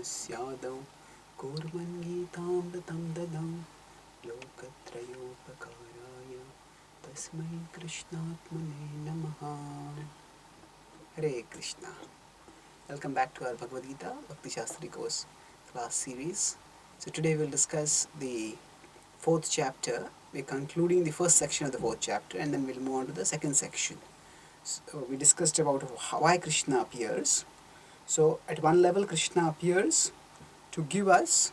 स्यादौ कूर्मन्गीतामृतं ददौ लोकत्रयोपकाराय तस्मै कृष्णात्मने नमः. Hare Krishna. Welcome back to our Bhagavad Gita Bhakti Shastri course class series. So today we'll discuss the fourth chapter. We're concluding the first section of the fourth chapter and then we'll move on to the second section. So we discussed about why Krishna appears. So at one level Krishna appears to give us,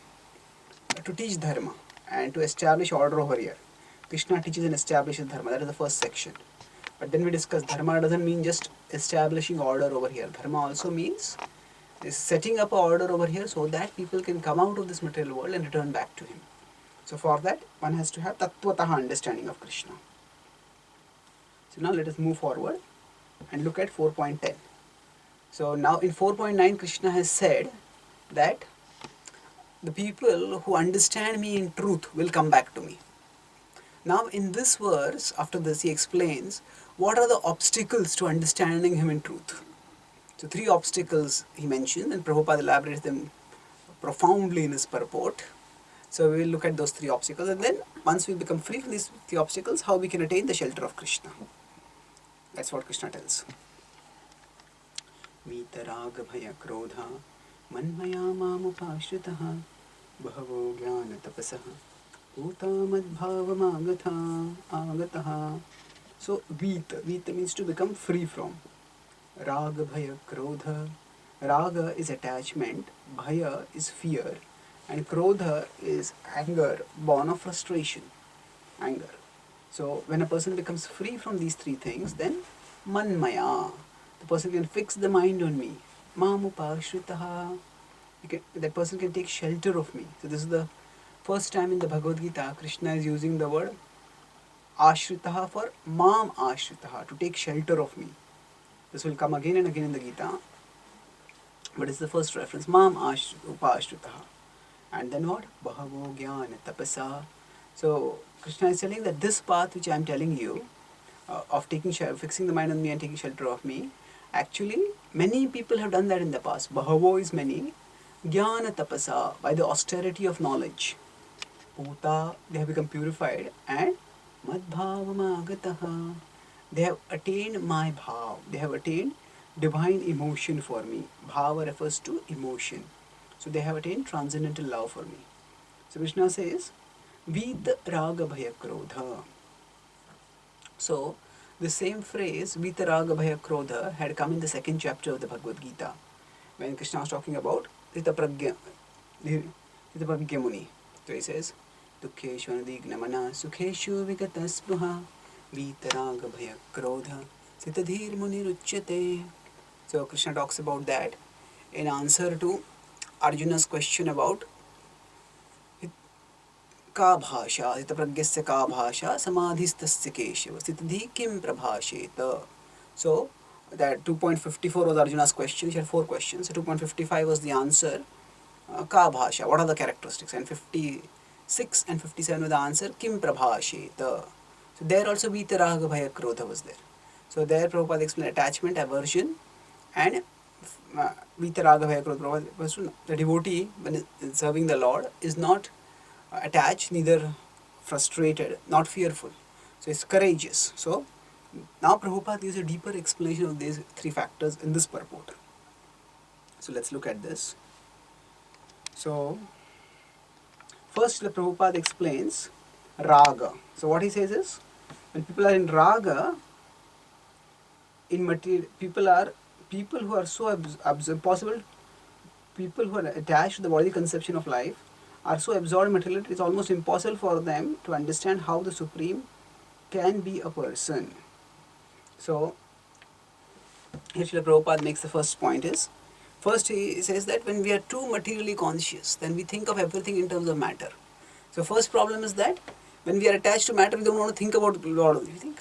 to teach dharma and to establish order over here. Krishna teaches and establishes dharma. That is the first section. But then we discuss dharma doesn't mean just establishing order over here. Dharma also means is setting up an order over here so that people can come out of this material world and return back to him. So for that one has to have tattvataha understanding of Krishna. So now let us move forward and look at 4.10. So now in 4.9 Krishna has said that the people who understand me in truth will come back to me. Now in this verse, after this he explains what are the obstacles to understanding him in truth. So three obstacles he mentioned and Prabhupada elaborates them profoundly in his purport. So we will look at those three obstacles and then once we become free from these three obstacles, how we can attain the shelter of Krishna. That's what Krishna tells. वीतराग भय क्रोधा मन्मया मामुपाश्रितः बहवो ज्ञान तपसः भूता आगतः. So Vita means to become free from. Raga Bhaya Krodha. Raga is attachment, Bhaya is fear, and Krodha is anger, born of frustration, anger. So when a person becomes free from these three things, then Manmaya, the person can fix the mind on me. Mamupashritaha, that person can take shelter of me. So this is the first time in the Bhagavad Gita, Krishna is using the word Ashritaha for Mam Ashritaha, to take shelter of me. This will come again and again in the Gita, but it's the first reference, Mam Upashritaha. And then what? Bahavo Jnana Tapasa. So Krishna is telling that this path which I am telling you, of taking fixing the mind on me and taking shelter of me, actually many people have done that in the past. Bahavo is many. Jnana Tapasa, by the austerity of knowledge. Bhuta, they have become purified, and Madbhavamagataha, they have attained my bhav, they have attained divine emotion for me. Bhava refers to emotion. So they have attained transcendental love for me. So Krishna says, Vita Raga Bhaya Krodha. So the same phrase, Vita Raga Bhaya Krodha, had come in the second chapter of the Bhagavad Gita, when Krishna was talking about Dhitapragya Muni. So he says, Dukkheshu Anadigna Sukheshu Vigataspuha Vitaraga Bhaya Krodha Sitadhir Muniruchyate. So Krishna talks about that in answer to Arjuna's question about का भाषा स्थितप्रज्ञस्य का भाषा समाधिस्थस्य केशव स्थितधि किम प्रभाषेत. So that 2.54 was Arjuna's question. He had 4 questions. So 2.55 was the answer. Ka bhasha, what are the characteristics? And 56 and 57 were the answer. Kim prabhasheta. So there also Vitaraga Bhaya Krodha was there. So there Prabhupada explained attachment, aversion, and Vitaraga Bhaya Krodha. The devotee, when serving the Lord, is not attached, neither frustrated, not fearful. So it's courageous. So now Prabhupada gives a deeper explanation of these three factors in this purport. So let's look at this. So first the Prabhupada explains raga. So what he says is, when people are in raga, in material, people who are so possible, people who are attached to the bodily conception of life are so absorbed in materiality, it's almost impossible for them to understand how the Supreme can be a person. So here Srila Prabhupada makes the first point is, first he says that when we are too materially conscious, then we think of everything in terms of matter. So first problem is that when we are attached to matter, we don't want to think about Lord. We think,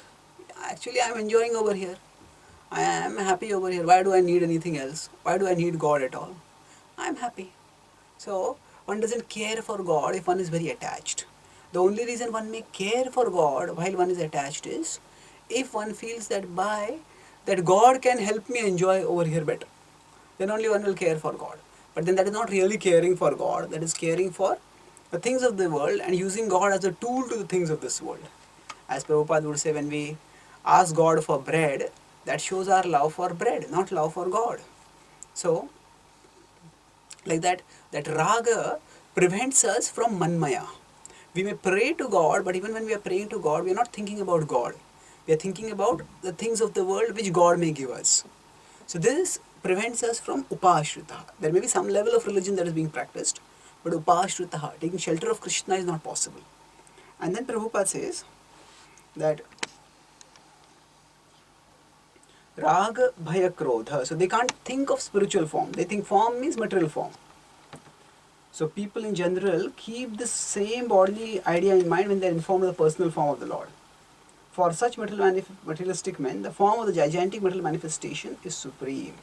actually I am enjoying over here. I am happy over here. Why do I need anything else? Why do I need God at all? I am happy. So one doesn't care for God if one is very attached. The only reason one may care for God while one is attached is if one feels that God can help me enjoy over here better. Then only one will care for God. But then that is not really caring for God, that is caring for the things of the world and using God as a tool to the things of this world. As Prabhupada would say, when we ask God for bread, that shows our love for bread, not love for God. So, like that raga prevents us from manmaya. We may pray to God, but even when we are praying to God, we are not thinking about God. We are thinking about the things of the world which God may give us. So this prevents us from upashrita. There may be some level of religion that is being practiced, but upashrita, taking shelter of Krishna, is not possible. And then Prabhupada says that raga, bhaya, krodha. So they can't think of spiritual form. They think form means material form. So people in general keep this same bodily idea in mind when they are informed of the personal form of the Lord. For such materialistic men, the form of the gigantic material manifestation is supreme.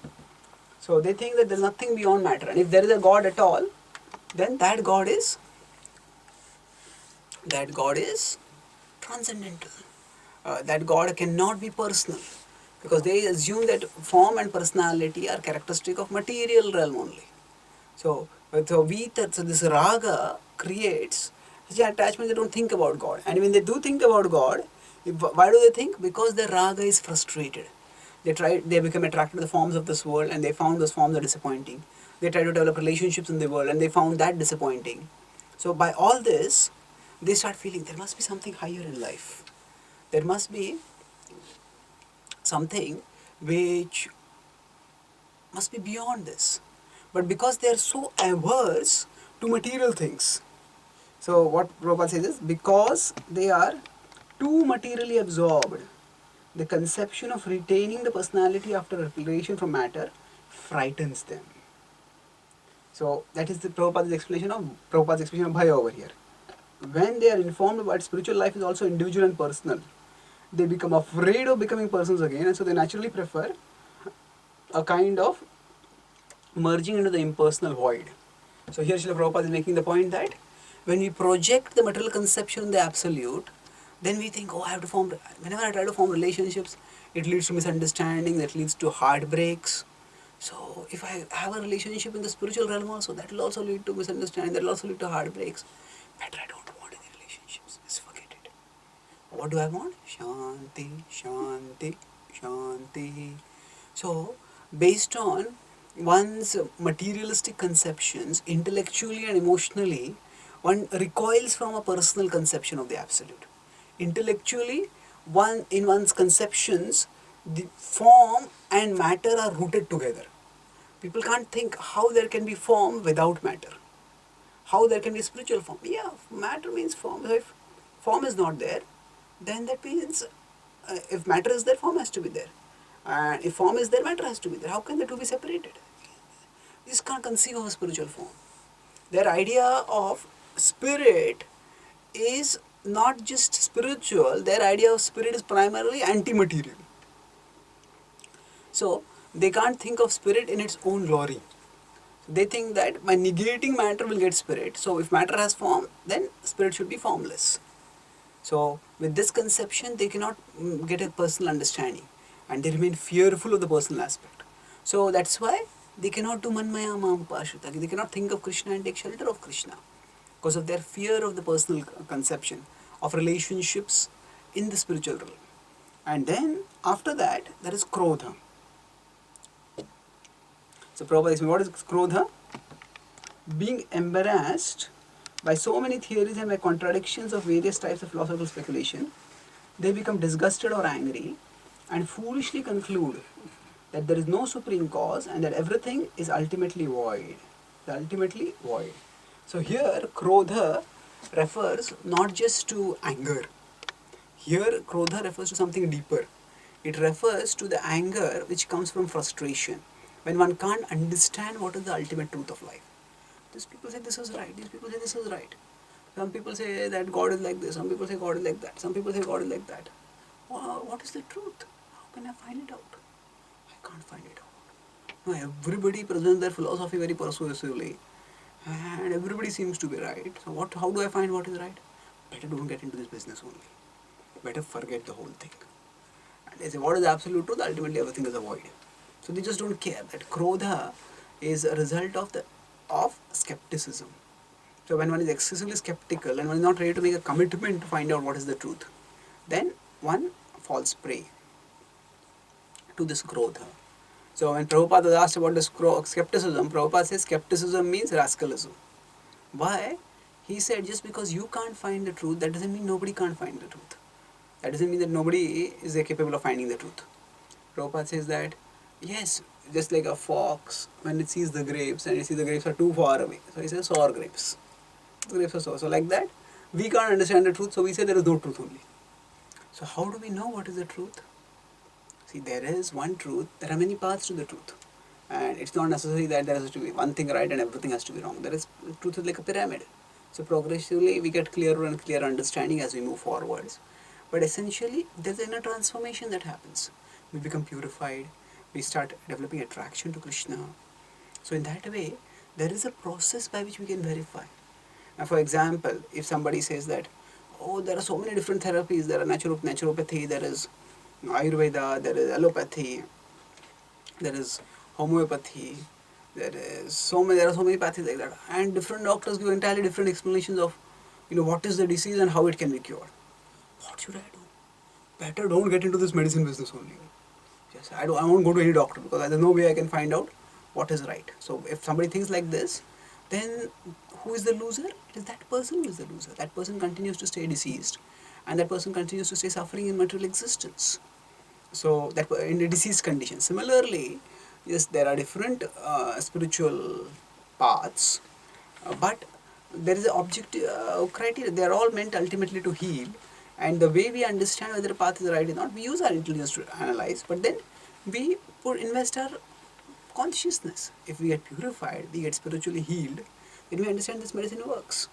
So they think that there is nothing beyond matter, and if there is a God at all, then that God is transcendental. That God cannot be personal, because they assume that form and personality are characteristic of material realm only. So this raga creates such an attachment. They don't think about God, and when they do think about God, why do they think? Because their raga is frustrated. They become attracted to the forms of this world, and they found those forms are disappointing. They try to develop relationships in the world, and they found that disappointing. So by all this, they start feeling there must be something higher in life. There must be something which must be beyond this. But because they are so averse to material things, so what Prabhupada says is, because they are too materially absorbed, the conception of retaining the personality after separation from matter frightens them. So that is the Prabhupada's explanation of bhaya over here. When they are informed about spiritual life is also individual and personal, they become afraid of becoming persons again, and so they naturally prefer a kind of merging into the impersonal void. So here Srila Prabhupada is making the point that when we project the material conception in the absolute, then we think, oh, I have to form, whenever I try to form relationships, it leads to misunderstanding, that leads to heartbreaks. So if I have a relationship in the spiritual realm also, that will also lead to misunderstanding, that will also lead to heartbreaks. Better I don't want any relationships, just forget it. What do I want? Shanti, Shanti, Shanti. So, based on one's materialistic conceptions, intellectually and emotionally, one recoils from a personal conception of the absolute. Intellectually, one in one's conceptions, the form and matter are rooted together. People can't think how there can be form without matter. How there can be spiritual form. Yeah, matter means form. So if form is not there, then that means if matter is there, form has to be there. And if form is there, matter has to be there. How can the two be separated? You just can't conceive of a spiritual form. Their idea of spirit is not just spiritual, their idea of spirit is primarily anti-material. So they can't think of spirit in its own glory. They think that by negating matter will get spirit. So if matter has form, then spirit should be formless. So with this conception, they cannot get a personal understanding, and they remain fearful of the personal aspect. So that's why they cannot do manmaya mamupashrita. They cannot think of Krishna and take shelter of Krishna because of their fear of the personal conception of relationships in the spiritual realm. And then after that, there is krodha. So Prabhupada is, what is krodha? Being embarrassed by so many theories and by contradictions of various types of philosophical speculation, they become disgusted or angry and foolishly conclude that there is no supreme cause and that everything is ultimately void. Ultimately void. So here, krodha refers not just to anger. Here, krodha refers to something deeper. It refers to the anger which comes from frustration, when one can't understand what is the ultimate truth of life. These people say this is right, these people say this is right. Some people say that God is like this, some people say God is like that, some people say God is like that. What is the truth? How can I find it out? I can't find it out. No, everybody presents their philosophy very persuasively, and everybody seems to be right. So how do I find what is right? Better don't get into this business only. Better forget the whole thing. And they say, what is absolute truth? Ultimately everything is a void. So they just don't care that krodha is a result of the of skepticism. So when one is excessively skeptical and one is not ready to make a commitment to find out what is the truth, then one falls prey to this krodha. So when Prabhupada was asked about this skepticism, Prabhupada says skepticism means rascalism. Why? He said just because you can't find the truth, that doesn't mean nobody can't find the truth. That doesn't mean that nobody is capable of finding the truth. Prabhupada says that, yes, just like a fox, when it sees the grapes and it sees the grapes are too far away, so he says sour grapes. The grapes are sour. So like that, we can't understand the truth, so we say there is no truth only. So how do we know what is the truth? See, there is one truth, there are many paths to the truth. And it's not necessary that there has to be one thing right and everything has to be wrong. There is, truth is like a pyramid. So progressively we get clearer and clearer understanding as we move forwards. But essentially, there's an inner transformation that happens. We become purified, we start developing attraction to Krishna. So in that way, there is a process by which we can verify. Now for example, if somebody says that, oh, there are so many different therapies, there are naturopathy, there is Ayurveda, there is allopathy, there is homeopathy, there are so many paths like that, and different doctors give entirely different explanations of, what is the disease and how it can be cured. What should I do? Better don't get into this medicine business only. Yes, I won't go to any doctor because there's no way I can find out what is right. So if somebody thinks like this, then who is the loser? It is that person who is the loser. That person continues to stay deceased, and that person continues to stay suffering in material existence. So that in a diseased condition. Similarly, yes, there are different spiritual paths, but there is an objective criteria. They are all meant ultimately to heal, and the way we understand whether a path is right or not, we use our intelligence to analyze, but then we invest our consciousness. If we get purified, we get spiritually healed, then we understand this medicine works.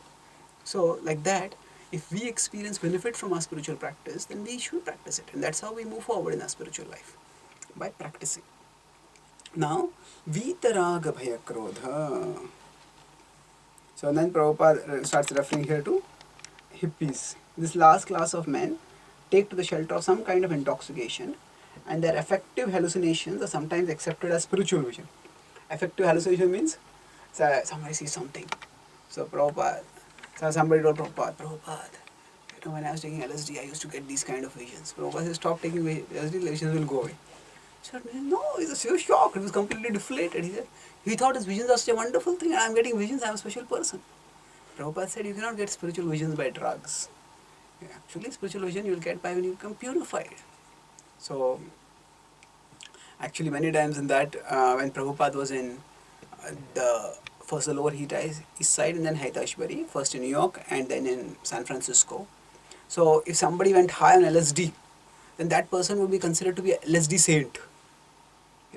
So like that, if we experience benefit from our spiritual practice, then we should practice it, and that's how we move forward in our spiritual life, by practicing. Now, Vitaraga Bhaya Krodha. So then Prabhupada starts referring here to hippies. This last class of men take to the shelter of some kind of intoxication, and their affective hallucinations are sometimes accepted as spiritual vision. Affective hallucination means somebody sees something. So Prabhupada, somebody told Prabhupada, when I was taking LSD, I used to get these kind of visions. Prabhupada said, stop taking LSD, visions will go away. He said, no, he was so shocked, he was completely deflated. He thought his visions are such a wonderful thing, and I'm getting visions, I'm a special person. Prabhupada said, you cannot get spiritual visions by drugs. Actually, spiritual vision you will get by when you become purified. So, actually many times in that, when Prabhupada was in first the lower east side and then Haitashbury, first in New York and then in San Francisco. So if somebody went high on LSD, then that person would be considered to be a LSD saint.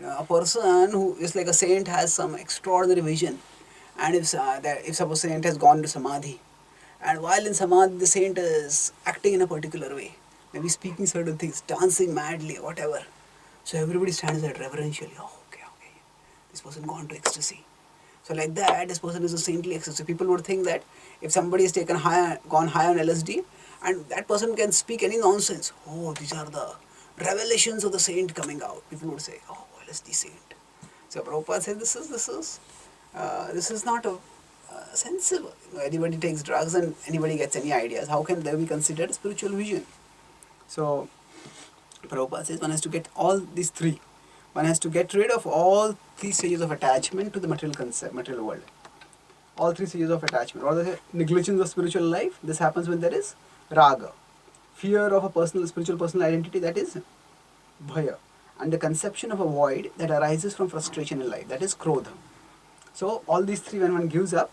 A person who is like a saint has some extraordinary vision, and if suppose saint has gone to samadhi, and while in samadhi the saint is acting in a particular way, maybe speaking certain things, dancing madly, whatever. So everybody stands there reverentially. Oh, okay, this person gone to ecstasy. So like that, this person is a saintly ecstasy. So people would think that if somebody has gone high on LSD, and that person can speak any nonsense. Oh, these are the revelations of the saint coming out. People would say, oh, LSD saint. So Prabhupada said, this is not a sensible. Anybody takes drugs and anybody gets any ideas. How can they be considered spiritual vision? So Prabhupada says one has to get all these three. One has to get rid of all three stages of attachment to the material world. All three stages of attachment. Or the negligence of spiritual life. This happens when there is raga, fear of a spiritual personal identity, that is bhaya, and the conception of a void that arises from frustration in life, that is krodha. So all these three, when one gives up,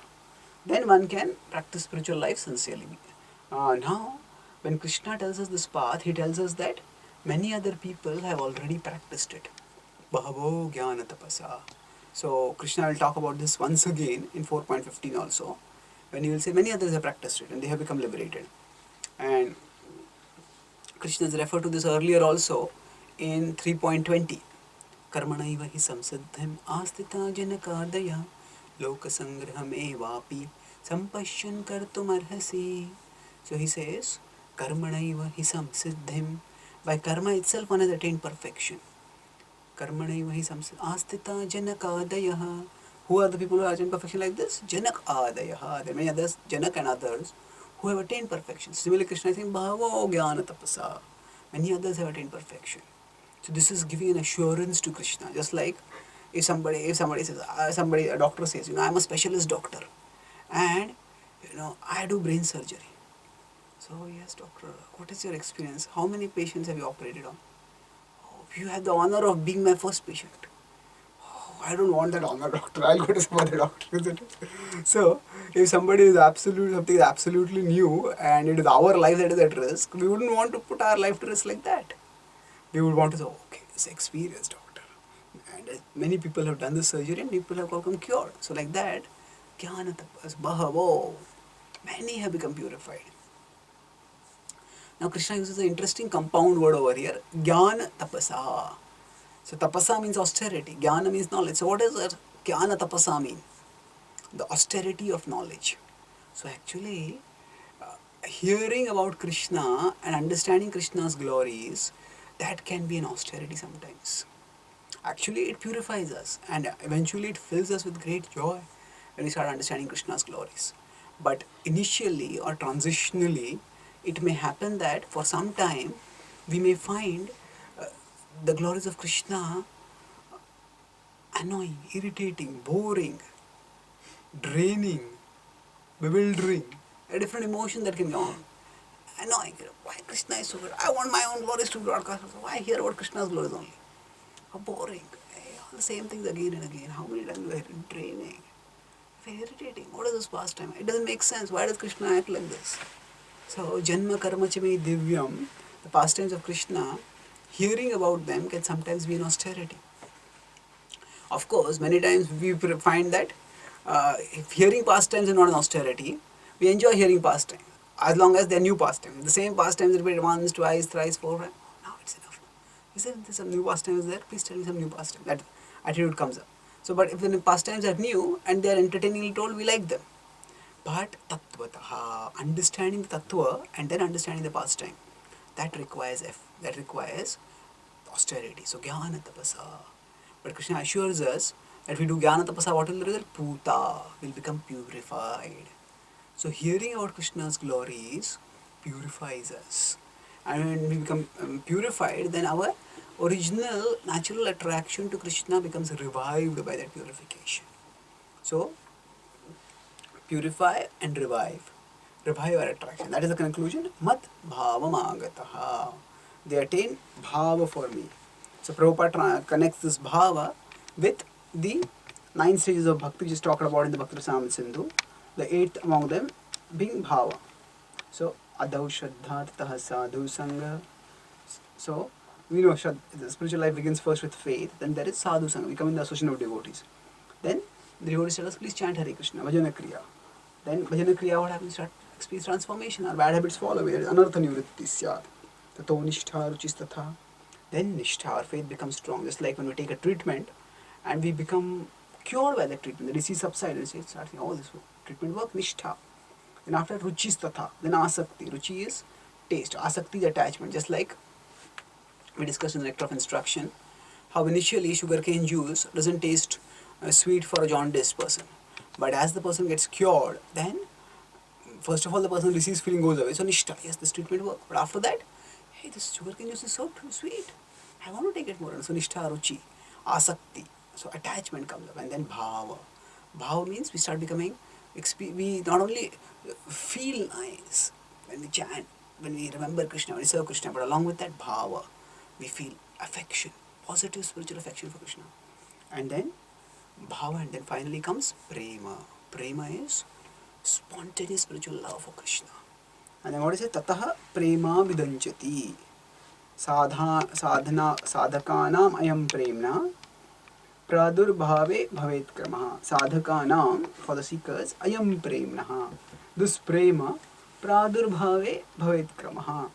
then one can practice spiritual life sincerely. Now, when Krishna tells us this path, he tells us that many other people have already practiced it. Bahavo Jnana Tapasa. So Krishna will talk about this once again in 4.15 also, when he will say many others have practiced it and they have become liberated. And Krishna has referred to this earlier also in 3.20. Karmanaiva hi samsiddhim astita janakardaya lokasangraham evapi sampashyan kartum arhasi. So he says, Karmanaiva hi samsiddhim. By karma itself one has attained perfection. Karmanaiva hi samsiddhim astita janakardaya. Who are the people who are achieving perfection like this? Janak Adayaha. There are many others, Janak and others, who have attained perfection. Similarly, Krishna is saying, Bhavo Jnana Tapasa. Many others have attained perfection. So this is giving an assurance to Krishna. Just like if somebody says, a doctor says, I'm a specialist doctor, and I do brain surgery. So yes, doctor, what is your experience? How many patients have you operated on? Oh, you have the honor of being my first patient. I don't want that honor, doctor. I'll go to some other doctor, isn't it? So, if somebody is something is absolutely new and it is our life that is at risk, we wouldn't want to put our life to risk like that. We would want to say, okay, this experienced doctor. And many people have done this surgery and people have become cured. So, like that, Jnana Tapas, Bahavo, many have become purified. Now, Krishna uses an interesting compound word over here, Jnana Tapasa. So tapasa means austerity, jnana means knowledge. So what does jnana tapasa mean? The austerity of knowledge. So actually, hearing about Krishna and understanding Krishna's glories, that can be an austerity sometimes. Actually, it purifies us and eventually it fills us with great joy when we start understanding Krishna's glories. But initially or transitionally, it may happen that for some time we may find the glories of Krishna annoying, irritating, boring, draining, bewildering, a different emotion that can go on. Annoying. Why Krishna is so good? I want my own glories to broadcast. Why hear about Krishna's glories only? How boring. All the same things again and again. How many times do I hear it? Draining. Very irritating. What is this pastime? It doesn't make sense. Why does Krishna act like this? So, Janma Karma Chame Divyam, the pastimes of Krishna, hearing about them can sometimes be an austerity. Of course, many times we find that if hearing pastimes is not an austerity, we enjoy hearing pastimes as long as they're new pastimes. The same pastimes repeated once, twice, thrice, four times. Now it's enough. Isn't there some new pastimes there? Please tell me some new pastimes. That attitude comes up. So, but if the pastimes are new and they are entertainingly told, we like them. But tattvataha, understanding the tattva and then understanding the pastime, that requires austerity. So jnana tapasa. But Krishna assures us that if we do jnana tapasa, what will the result? Puta, will become purified. So hearing about Krishna's glories purifies us. And when we become purified, then our original natural attraction to Krishna becomes revived by that purification. So, purify and revive. Revive our attraction. That is the conclusion. Mat bhava magataha. They attain bhava for me. So Prabhupada connects this bhava with the 9 stages of bhakti just talked about in the Bhakti Rasamrita Sindhu. The 8th among them being bhava. So adau shraddha tataha sadhu sangha. So we know the spiritual life begins first with faith, then there is sadhu sangha. We come in the association of devotees. Then the devotees tell us, please chant Hare Krishna, bhajana kriya. Then bhajana kriya, what happens? Start experience transformation. Our bad habits fall away. There is anartha nivritti syat. Tato nishtha ruchis tatha. Then nishtha, our faith becomes strong. Just like when we take a treatment and we become cured by that treatment, the disease subsides and we start saying, oh, this treatment works, nishtha. Then after ruchis tatha, then asakti. Ruchi is taste, asakti is attachment. Just like we discussed in the lecture of instruction, how initially sugarcane juice doesn't taste sweet for a jaundiced person. But as the person gets cured, then first of all the person's disease feeling goes away. So nishtha, yes, this treatment works. But after that, hey, this sugarcane juice is so sweet. I want to take it more. So nishtha, ruchi, asakti. So attachment comes up, and then bhava. Bhava means we start becoming, we not only feel nice when we chant, when we remember Krishna, when we serve Krishna, but along with that bhava, we feel affection, positive spiritual affection for Krishna. And then bhava, and then finally comes prema. Prema is spontaneous spiritual love for Krishna. And then what is it? Tataha prema vidanchati. Sadhakanam ayam premna pradurbhave bhavet kramaha. Sadhakanam, for the seekers, ayam premna. This prema pradurbhave bhavet kramaha.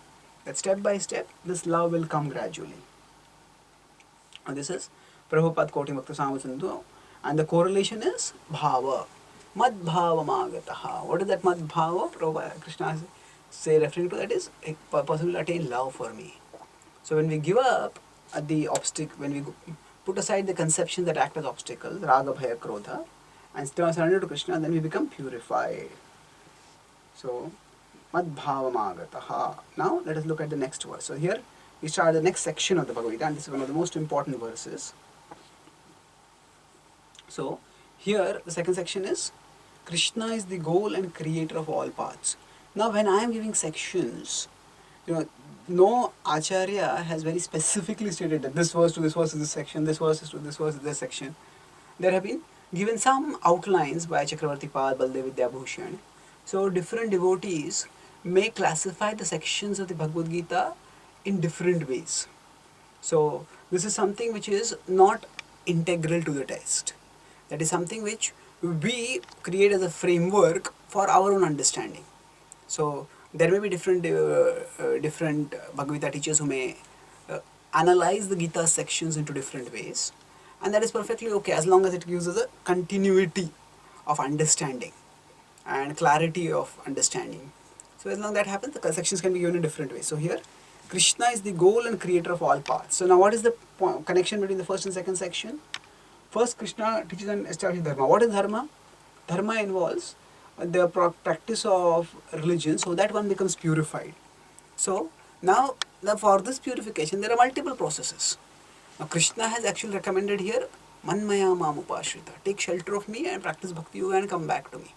That step by step, this love will come gradually. And this is Prabhupada quoting Bhakti Rasamrita Sindhu. And the correlation is bhava. Mad bhava magataha. What is that mad bhava? Prabhupada, Krishna say referring to that is a person will attain love for me. So when we give up the obstacle, when we put aside the conceptions that act as obstacles, raga, bhaya, krodha, and surrender to Krishna, then we become purified. So, Madbhavamagataha. Now, let us look at the next verse. So, here we start the next section of the Bhagavad Gita, and this is one of the most important verses. So, here the second section is Krishna is the goal and creator of all paths. Now, when I am giving sections, no Acharya has very specifically stated that this verse to this verse is this section, this verse is to this verse is this section. There have been given some outlines by Chakravarti Pad, Baldev Vidyabhushan. So different devotees may classify the sections of the Bhagavad Gita in different ways. So this is something which is not integral to the text. That is something which we create as a framework for our own understanding. So there may be different Bhagavad Gita teachers who may analyze the Gita sections into different ways, and that is perfectly okay as long as it gives us a continuity of understanding and clarity of understanding. So as long as that happens, the sections can be given in different ways. So here, Krishna is the goal and creator of all paths. So now what is the connection between the first and second section? First, Krishna teaches and establishes dharma. What is dharma? Dharma involves the practice of religion so that one becomes purified. So now for this purification there are multiple processes. Now Krishna has actually recommended here Manmaya Mamupashrita. Take shelter of me and practice Bhakti Yoga and come back to me.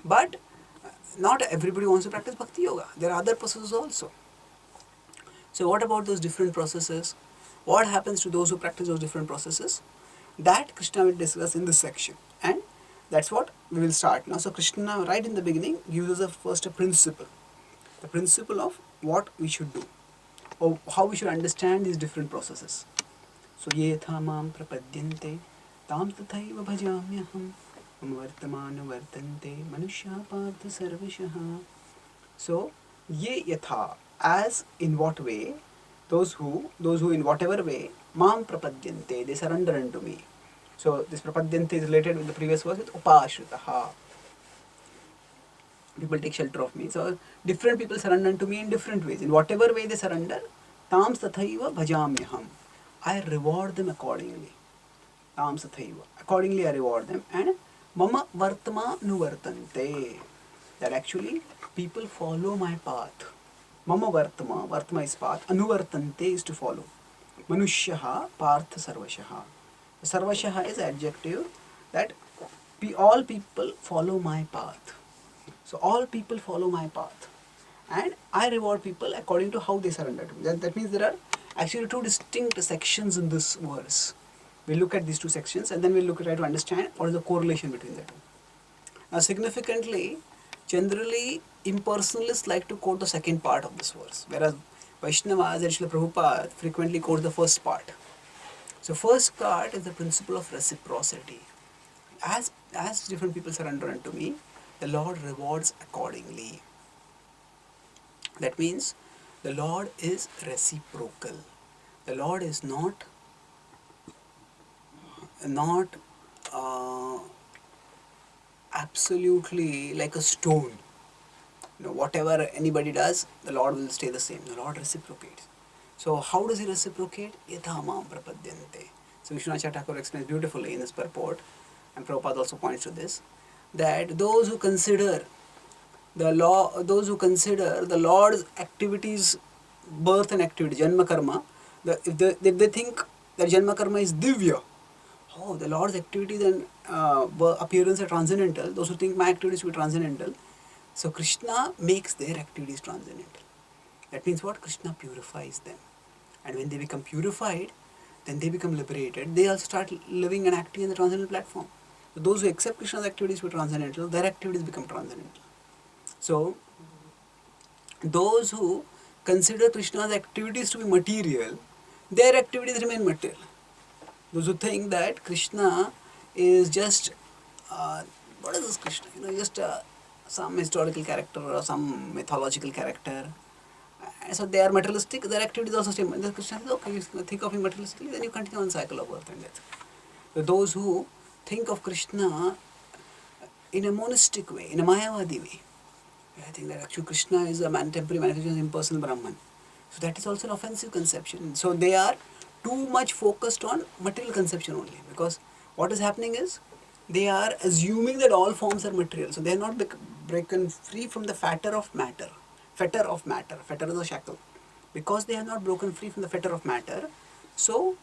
But not everybody wants to practice Bhakti Yoga. There are other processes also. So what about those different processes? What happens to those who practice those different processes? That Krishna will discuss in this section. And that's what we will start now. So Krishna right in the beginning gives us first a principle. The principle of what we should do. Or how we should understand these different processes. So ye yatha mam prapadyante tam tathaiva bhajamyaham vartamana vartante manushya partha sarvashah. So ye yatha, as in what way, those who in whatever way, mam prapadyante, they surrender unto me. So this prapadyante is related with the previous verse with upashritaha. People take shelter of me. So different people surrender unto me in different ways. In whatever way they surrender, tam sathaiva bhajamyaham, I reward them accordingly. Tam sathaiva, accordingly I reward them. And mama vartma nuvartante, that actually people follow my path. Mama vartma is path, anuvartante is to follow. Manushyaha partha sarvashaha. Sarvashaha is adjective, that all people follow my path. So all people follow my path, and I reward people according to how they surrender to me. That means there are actually two distinct sections in this verse. We'll look at these two sections and then we'll try to understand what is the correlation between the two. Now significantly, generally impersonalists like to quote the second part of this verse, whereas Vaishnavas and Srila Prabhupada frequently quote the first part. So first part is the principle of reciprocity. As different people surrender unto me, the Lord rewards accordingly. That means the Lord is reciprocal. The Lord is not absolutely like a stone. Whatever anybody does, the Lord will stay the same. The Lord reciprocates. So how does he reciprocate? Yathamam prapadyante. So Vishwanath Thakur explains beautifully in his purport, and Prabhupada also points to this, that those who consider the Lord's activities, birth and activity, Janma Karma, if they think that Janma Karma is Divya, the Lord's activities and appearance are transcendental, those who think my activities will be transcendental, so Krishna makes their activities transcendental. That means what? Krishna purifies them. And when they become purified, then they become liberated. They also start living and acting in the transcendental platform. So those who accept Krishna's activities to be transcendental, their activities become transcendental. So those who consider Krishna's activities to be material, their activities remain material. Those who think that Krishna is just, what is this Krishna? Just some historical character or some mythological character. So they are materialistic, their activities also same. The Krishna says, okay, you think of him materialistically, then you continue on the cycle of birth and death. So those who think of Krishna in a monistic way, in a Mayavadi way, I think that actually Krishna is a temporary manifestation of impersonal Brahman. So that is also an offensive conception. So they are too much focused on material conception only, because what is happening is they are assuming that all forms are material. So they are not broken free from the fetter of matter. Fetter of matter. Fetter is a shackle. Because they are not broken free from the fetter of matter, so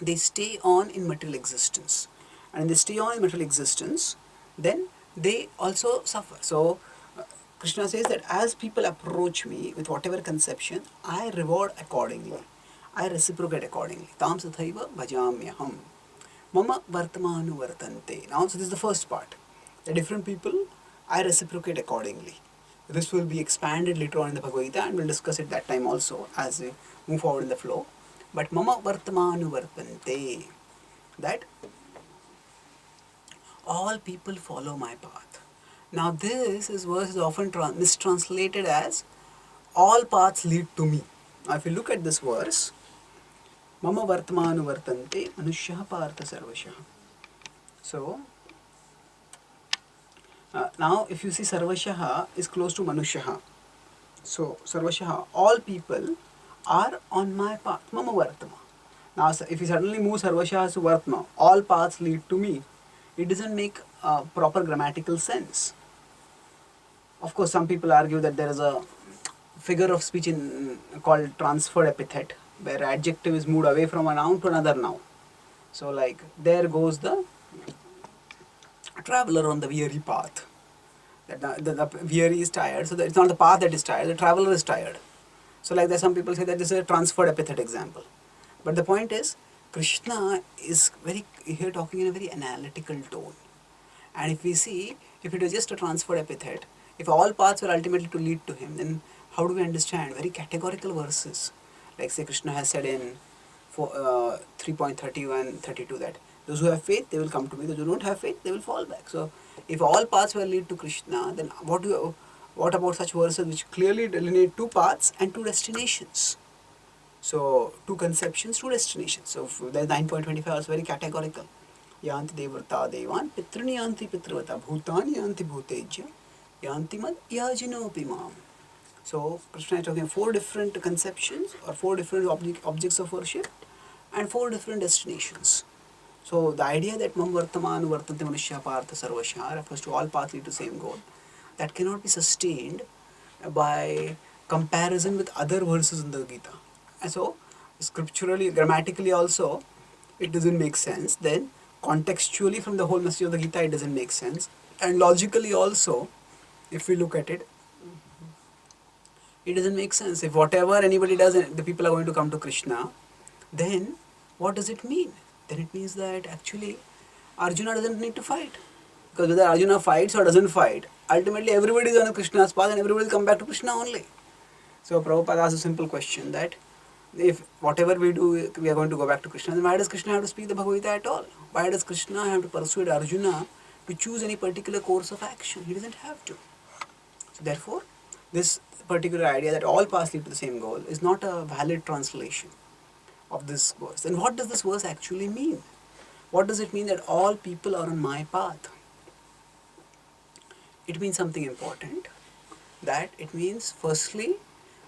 they stay on in material existence. And they stay on in material existence, then they also suffer. So Krishna says that as people approach me with whatever conception, I reward accordingly. I reciprocate accordingly. Tam sathaiva bhajamyaham. Mama vartamanu vartante. Now, so this is the first part. The different people, I reciprocate accordingly. This will be expanded later on in the Bhagavad Gita, and we'll discuss it that time also as we move forward in the flow. But mama vartamanu vartante. That all people follow my path. Now this verse is often mistranslated as all paths lead to me. Now if you look at this verse, mama vartamanu vartante manushya partha sarvashah. So now if you see sarvashah is close to manushya. So sarvashah, all people are on my path. Mama vartama. Now if you suddenly move sarvashah to vartma, all paths lead to me, it doesn't make proper grammatical sense. Of course, some people argue that there is a figure of speech called transferred epithet, where adjective is moved away from a noun to another noun. So like, there goes the traveler on the weary path. The weary is tired, so it's not the path that is tired, the traveler is tired. So like that, some people say that this is a transferred epithet example. But the point is, Krishna is here talking in a very analytical tone. And if we see, if it was just a transferred epithet, if all paths were ultimately to lead to him, then how do we understand very categorical verses? Like say Krishna has said in 3.31, 32 that those who have faith, they will come to me. Those who don't have faith, they will fall back. So if all paths will lead to Krishna, then what about such verses which clearly delineate two paths and two destinations? So two conceptions, two destinations. So the 9.25 is very categorical. Yanti devrata devan, pitrani yanti pitrvata, bhutani yanti bhutejya, yanti mad yajinopi mam. So Krishna is talking four different conceptions or four different objects of worship and four different destinations. So the idea that mam vartamanu vartante manushya partha sarvashya refers to all paths lead to the same goal, that cannot be sustained by comparison with other verses in the Gita. And so scripturally, grammatically also, it doesn't make sense. Then contextually from the whole message of the Gita, it doesn't make sense. And logically also, if we look at it, it doesn't make sense. If whatever anybody does, the people are going to come to Krishna, then what does it mean? Then it means that actually Arjuna doesn't need to fight. Because whether Arjuna fights or doesn't fight, ultimately everybody is on Krishna's path and everybody will come back to Krishna only. So Prabhupada asks a simple question that if whatever we do, we are going to go back to Krishna, then why does Krishna have to speak the Bhagavad Gita at all? Why does Krishna have to persuade Arjuna to choose any particular course of action? He doesn't have to. So therefore, this particular idea that all paths lead to the same goal is not a valid translation of this verse. Then what does this verse actually mean? What does it mean that all people are on my path? It means something important. That it means firstly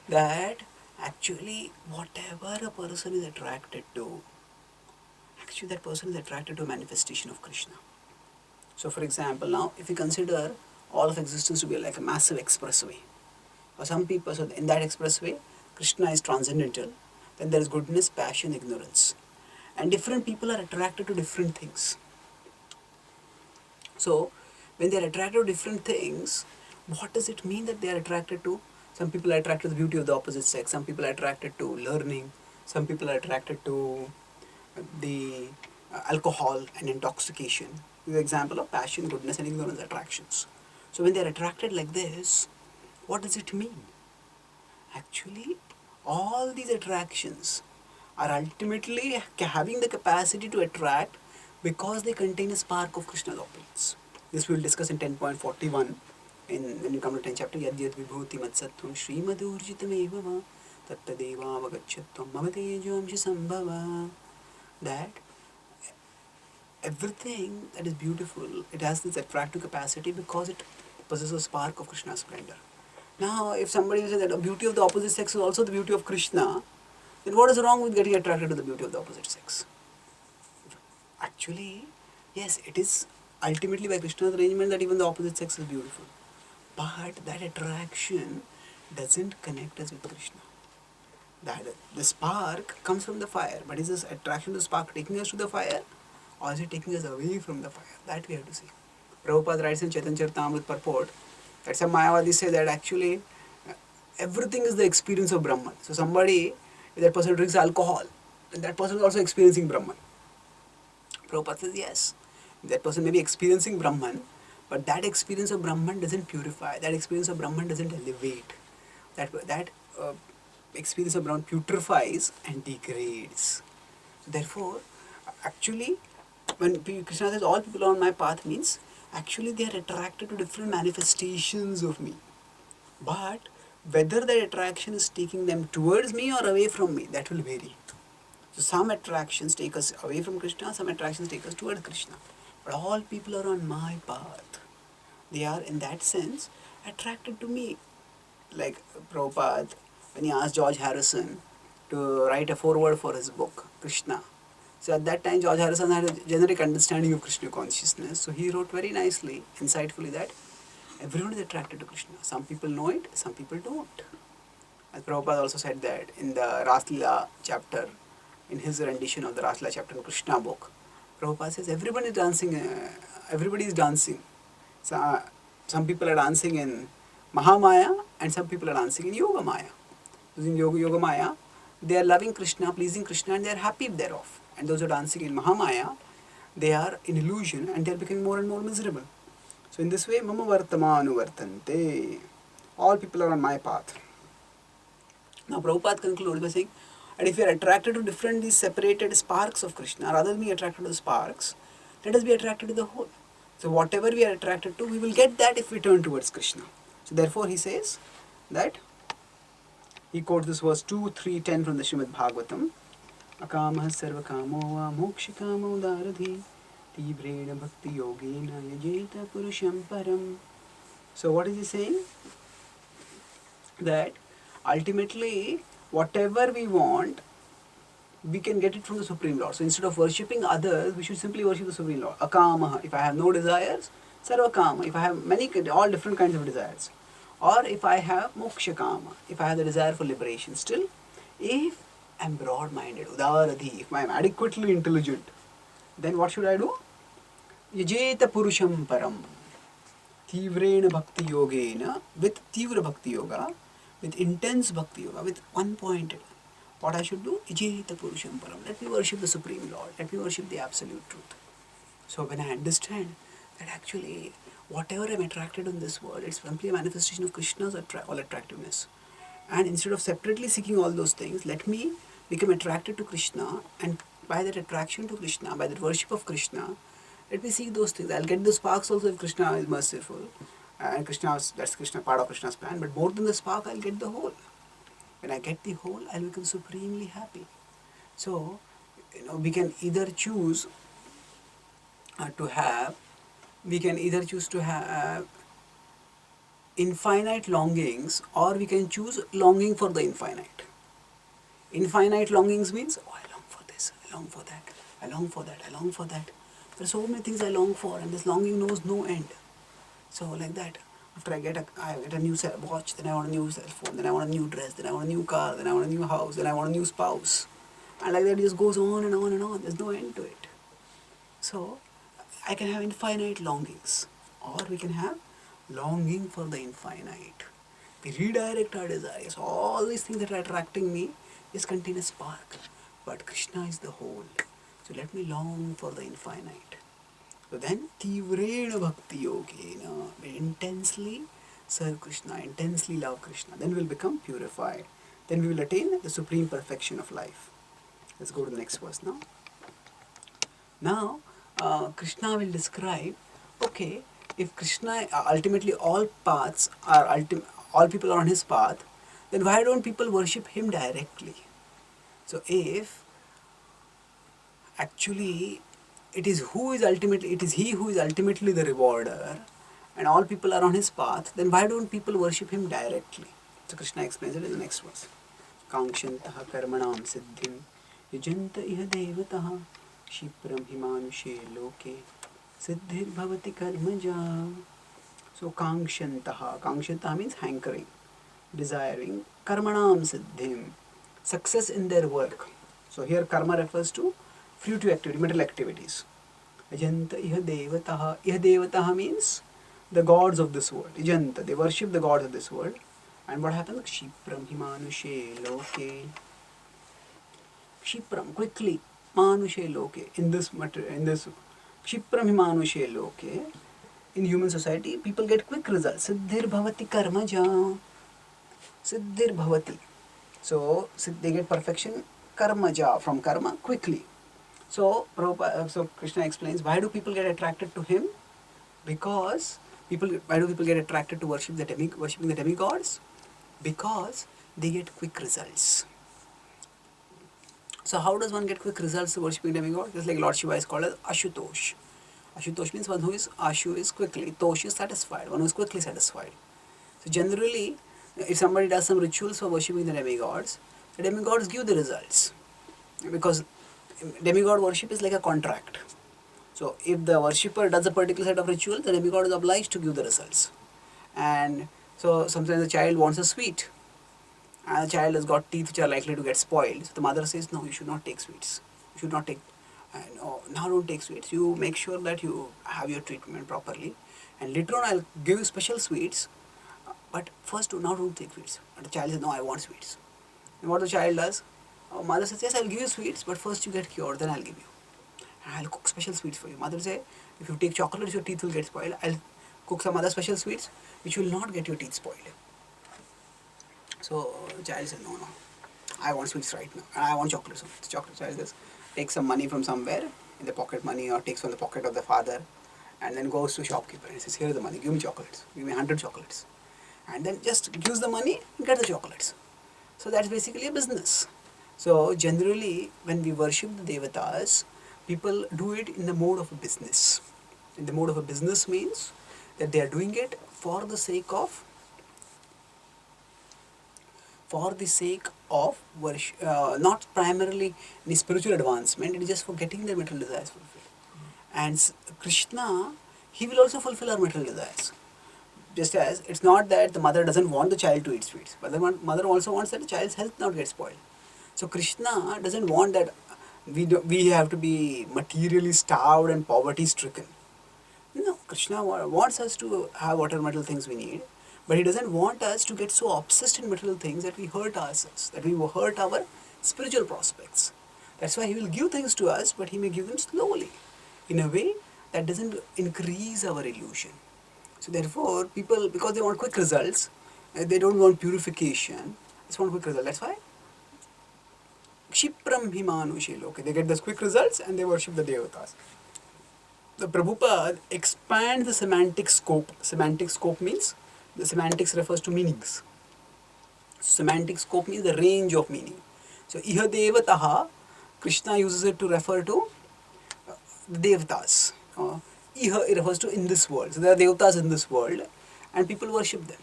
that actually whatever a person is attracted to, actually that person is attracted to a manifestation of Krishna. So for example, now if you consider all of existence to be like a massive expressway, for some people, so in that expressway, Krishna is transcendental, then there is goodness, passion, ignorance. And different people are attracted to different things. So when they are attracted to different things, what does it mean that they are attracted to? Some people are attracted to the beauty of the opposite sex, some people are attracted to learning, some people are attracted to the alcohol and intoxication. The example of passion, goodness and ignorance attractions. So when they are attracted like this, what does it mean? Actually, all these attractions are ultimately having the capacity to attract because they contain a spark of Krishna's opulence. This we will discuss in 10.41 when you come to 10th chapter. Yad yad vibhuti matsattvam srimadurjitameva va tattadeva avagachatvam mamatejamshi sambhava. That everything that is beautiful, it has this attractive capacity because it possesses a spark of Krishna's splendor. Now, if somebody says that the beauty of the opposite sex is also the beauty of Krishna, then what is wrong with getting attracted to the beauty of the opposite sex? Actually, Yes, it is ultimately by Krishna's arrangement that even the opposite sex is beautiful. But that attraction doesn't connect us with Krishna. That the spark comes from the fire, but is this attraction to the spark taking us to the fire, or is it taking us away from the fire? That we have to see. Prabhupada writes in Chaitanya Charitamrita purport that some Mayavadis say that actually everything is the experience of Brahman. So somebody, if that person drinks alcohol, then that person is also experiencing Brahman. Prabhupada says yes, that person may be experiencing Brahman, but that experience of Brahman doesn't purify. That experience of Brahman doesn't elevate. That experience of Brahman putrefies and degrades. So therefore, actually, when Krishna says all people are on my path means actually they are attracted to different manifestations of me. But whether that attraction is taking them towards me or away from me, that will vary. So some attractions take us away from Krishna, some attractions take us towards Krishna. But all people are on my path. They are in that sense attracted to me. Like Prabhupada, when he asked George Harrison to write a foreword for his book, Krishna. So at that time George Harrison had a generic understanding of Krishna consciousness. So he wrote very nicely, insightfully that everyone is attracted to Krishna. Some people know it, some people don't. As Prabhupada also said that in the Raslila chapter, in his rendition of the Raslila chapter in Krishna book, Prabhupada says everybody is dancing. So, some people are dancing in Mahamaya and some people are dancing in Yoga Maya. In Yoga Maya, they are loving Krishna, pleasing Krishna, and they are happy thereof. And those who are dancing in Mahamaya, they are in illusion and they are becoming more and more miserable. So in this way, Mama Vartamanu Vartante. All people are on my path. Now Prabhupada concludes by saying, and if we are attracted to different these separated sparks of Krishna, rather than being attracted to the sparks, let us be attracted to the whole. So whatever we are attracted to, we will get that if we turn towards Krishna. So therefore he says that, he quotes this verse 2, 3, 10 from the Srimad Bhagavatam. Akamah sarva kamo va moksha kamo daradhi tibrena bhakti yogena yajeta purusham param. So what is he saying? That ultimately whatever we want, we can get it from the Supreme Lord. So instead of worshipping others, we should simply worship the Supreme Lord. Akamaha, if I have no desires, sarvakama, if I have all different kinds of desires. Or if I have moksha kama, if I have the desire for liberation. Still, if I am broad-minded, udaradhi, if I am adequately intelligent, then what should I do? Yajeta purusham param. Tivrena bhakti yogena, with tivra bhakti yoga, with intense bhakti yoga, with one-pointed. What I should do? Ijeta purusham param. Let me worship the Supreme Lord. Let me worship the Absolute Truth. So when I understand that actually whatever I'm attracted in this world, it's simply a manifestation of Krishna's all attractiveness. And instead of separately seeking all those things, let me become attracted to Krishna, and by that attraction to Krishna, by that worship of Krishna, let me seek those things. I'll get the sparks also if Krishna is merciful. And that's Krishna, part of Krishna's plan. But more than the spark, I'll get the whole. When I get the whole, I'll become supremely happy. So, we can either choose to have infinite longings, or we can choose longing for the infinite. Infinite longings means, oh, I long for this, I long for that, I long for that, I long for that. There are so many things I long for, and this longing knows no end. So like that, after I get a new watch, then I want a new cell phone, then I want a new dress, then I want a new car, then I want a new house, then I want a new spouse. And like that, it just goes on and on and on. There's no end to it. So I can have infinite longings, or we can have longing for the infinite. We redirect our desires. All these things that are attracting me just contain a spark, but Krishna is the whole. So let me long for the infinite. So then, Tivrena Bhakti Yogena, intensely serve Krishna, intensely love Krishna. Then we'll become purified. Then we will attain the supreme perfection of life. Let's go to the next verse now. Now, Krishna will describe, okay, if Krishna, ultimately all paths are, all people are on his path, then why don't people worship him directly? So if actually it is he who is ultimately the rewarder, and all people are on his path, then why don't people worship him directly? So Krishna explains it in the next verse. Kangshantaha karmanam siddhim yajanta iha devataha shipram himanushe loke Siddhir karmaja. So kangshantaha means hankering, desiring. Karmanam siddhim, success in their work. So here karma refers to fruitive activity, material activities. Ajanta iha devataha. Iha devataha means the gods of this world. Ajanta, they worship the gods of this world. And what happens? Kshipram himanushe loke. Kshipram, quickly. Manushe loke. In this Kshipram himanushe loke. In human society, people get quick results. Siddhir bhavati karmaja. Siddhir bhavati. So they get perfection karmaja, from karma, quickly. So so Krishna explains, why do people get attracted to him? Because why do people get attracted to worshipping the demigods? Because they get quick results. So how does one get quick results to worshipping demigods? Just like Lord Shiva is called as Ashutosh. Ashutosh means one who is Ashu is quickly, Tosh is satisfied, one who is quickly satisfied. So generally, if somebody does some rituals for worshipping the demigods give the results. Because demigod worship is like a contract. So if the worshipper does a particular set of ritual, the demigod is obliged to give the results. And so sometimes the child wants a sweet, and the child has got teeth which are likely to get spoiled. So the mother says, no, you should not take sweets. You should not take, no, now don't take sweets. You make sure that you have your treatment properly. And later on I'll give you special sweets, but first don't take sweets. But the child says, no, I want sweets. And what the child does, mother says, yes, I'll give you sweets, but first you get cured, then I'll give you. And I'll cook special sweets for you. Mother say, if you take chocolates, your teeth will get spoiled. I'll cook some other special sweets which will not get your teeth spoiled. So the child says, no, I want sweets right now. I want chocolates. The chocolate child says, takes some money from somewhere, in the pocket money, or takes from the pocket of the father, and then goes to shopkeeper and says, here is the money, give me chocolates, give me 100 chocolates. And then just gives the money and gets the chocolates. So that's basically a business. So generally, when we worship the devatas, people do it in the mode of a business. In the mode of a business means that they are doing it for the sake of worship, not primarily any spiritual advancement. It is just for getting their material desires fulfilled. And Krishna, he will also fulfill our material desires. Just as it's not that the mother doesn't want the child to eat sweets, but the mother also wants that the child's health not get spoiled. So Krishna doesn't want that we have to be materially starved and poverty stricken. No, Krishna wants us to have whatever material things we need, but he doesn't want us to get so obsessed in material things that we hurt ourselves, that we will hurt our spiritual prospects. That's why he will give things to us, but he may give them slowly, in a way that doesn't increase our illusion. So therefore, people, because they want quick results, they don't want purification, they just want quick results. That's why Kshipram Himanushe Loke. They get those quick results and they worship the devatas. The Prabhupada expands the semantic scope. Semantic scope means the semantics refers to meanings. Semantic scope means the range of meaning. So Iha Devataha, Krishna uses it to refer to the devatas. Iha it refers to in this world. So there are devatas in this world and people worship them.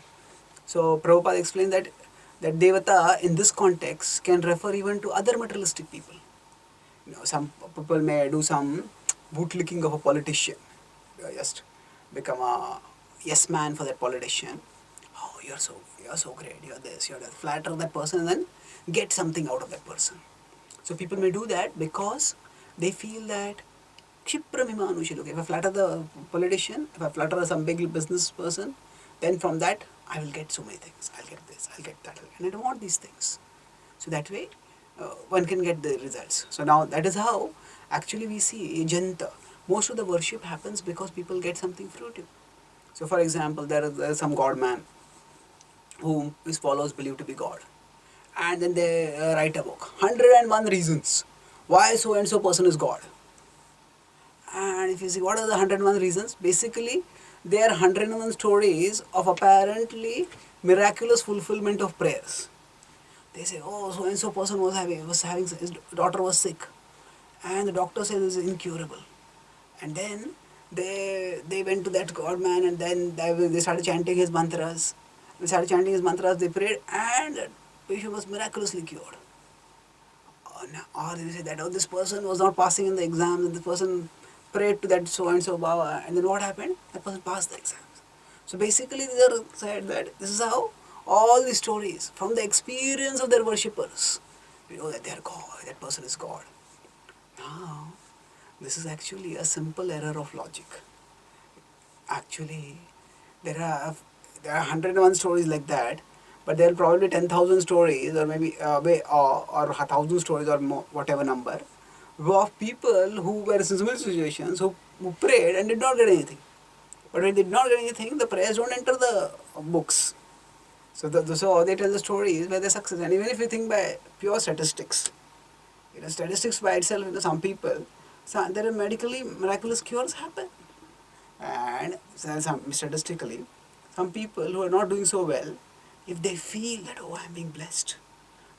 So Prabhupada explains that devata in this context can refer even to other materialistic people. Some people may do some bootlicking of a politician, just become a yes man for that politician. Oh, you're so great, you're this, you're that. Flatter that person and then get something out of that person. So people may do that because they feel that if I flatter the politician, if I flatter some big business person, then from that I will get so many things. I'll get this, I'll get that, and I don't want these things. So that way, one can get the results. So now that is how actually we see Janta. Most of the worship happens because people get something fruitive. So for example, there is some god man whom his followers believe to be God. And then they write a book, 101 reasons why so and so person is God. And if you see what are the 101 reasons, basically they are 101 stories of apparently miraculous fulfillment of prayers. They say, oh, so and so person was having his daughter was sick, and the doctor said it is incurable. And then they went to that god man, and then they started chanting his mantras. They started chanting his mantras. They prayed, and the patient was miraculously cured. Or they say that this person was not passing in the exams, and this person prayed to that so and so Baba, and then what happened? That person passed the exams. So basically, these are said that this is how all the stories from the experience of their worshippers, you know that they are God, that person is God. Now, this is actually a simple error of logic. Actually, there are there are 101 stories like that, but there are probably 10,000 stories, or maybe or 1,000 stories, or more, whatever number, of people who were in similar situations who prayed and did not get anything. But when they did not get anything, the prayers don't enter the books. So they tell the stories where they success. And even if you think by pure statistics, statistics by itself, some people, there are medically miraculous cures happen. And statistically, some people who are not doing so well, if they feel that, oh, I'm being blessed,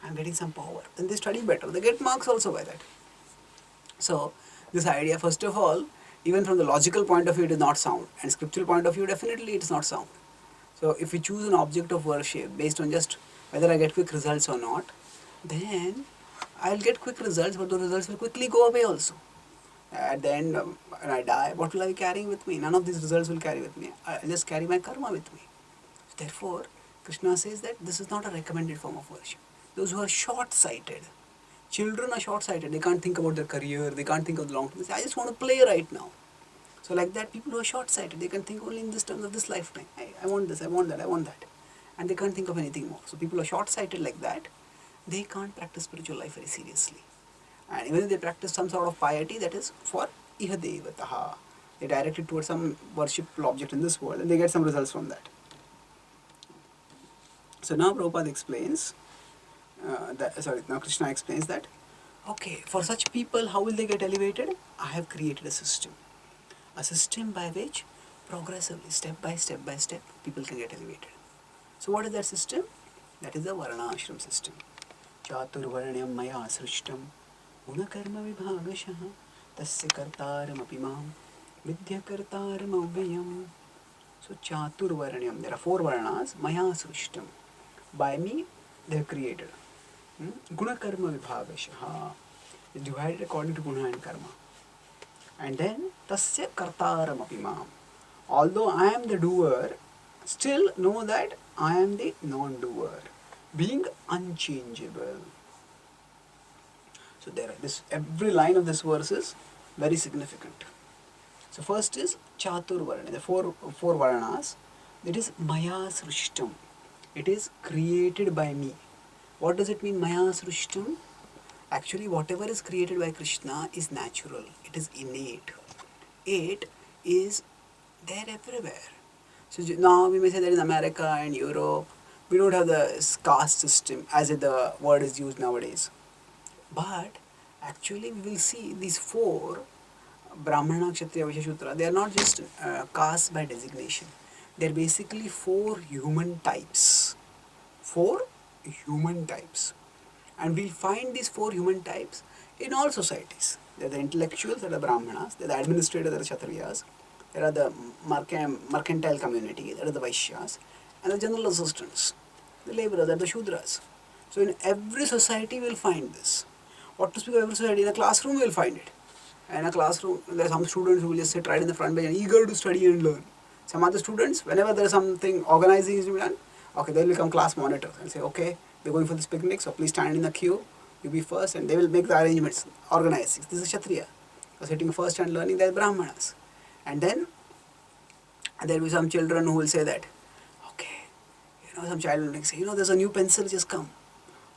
I'm getting some power, then they study better. They get marks also by that. So this idea, first of all, even from the logical point of view, it is not sound, and scriptural point of view, definitely it is not sound. So if we choose an object of worship based on just whether I get quick results or not, then I'll get quick results, but the results will quickly go away also. At the end, when I die, what will I be carrying with me? None of these results will carry with me. I'll just carry my karma with me. Therefore, Krishna says that this is not a recommended form of worship. Those who are short-sighted, children are short-sighted. They can't think about their career. They can't think of the long term. They say, I just want to play right now. So like that, people who are short-sighted, they can think only in this terms of this lifetime. I want this, I want that, I want that. And they can't think of anything more. So people who are short-sighted like that, they can't practice spiritual life very seriously. And even if they practice some sort of piety, that is for ihadevataha. They direct it towards some worshipful object in this world and they get some results from that. So now Prabhupada explains, now Krishna explains that, okay, for such people, how will they get elevated? I have created a system by which progressively, step by step, people can get elevated. So what is that system? That is the Varnashram system. Chaturvarnyam maya srishtam gunakarma vibhagashah tasya kartaram apimam vidya kartaram avyayam. So Chaturvarnyam, there are 4 Varnas, maya srishtam. By me, they have created. Gunakarma vibhagashah is divided according to guna and karma. And then tasya kartaram apimam. Although I am the doer, still know that I am the non-doer, being unchangeable. So there, every line of this verse is very significant. So first is Chaturvarna, the four Varnas. That is Maya Srishtam. It is created by me. What does it mean, Maya Srishtam? Actually, whatever is created by Krishna is natural. It is innate. It is there everywhere. So now we may say that in America and Europe, we don't have the caste system as the word is used nowadays. But actually we will see these 4, Brahmana, Kshatriya, Vaishya, Shudra, they are not just caste by designation. They are basically 4 human types. 4 human types. And we'll find these 4 human types in all societies. There are the intellectuals, that are Brahmanas, there are the administrators, that are Kshatriyas, there are the mercantile community, that are the Vaishyas, and the general assistants, the laborers, that are the Shudras. So in every society we'll find this. What to speak of every society? In a classroom we'll find it. In a classroom, there are some students who will just sit right in the front bench and eager to study and learn. Some other students, whenever there is something organizing is to be done, okay, they will become class monitors and say, okay, we're going for this picnic, so please stand in the queue, you be first, and they will make the arrangements, organize. This is Kshatriya. So sitting first and learning, they are Brahmanas. And then there will be some children who will say that, okay, some child will say, there's a new pencil just come.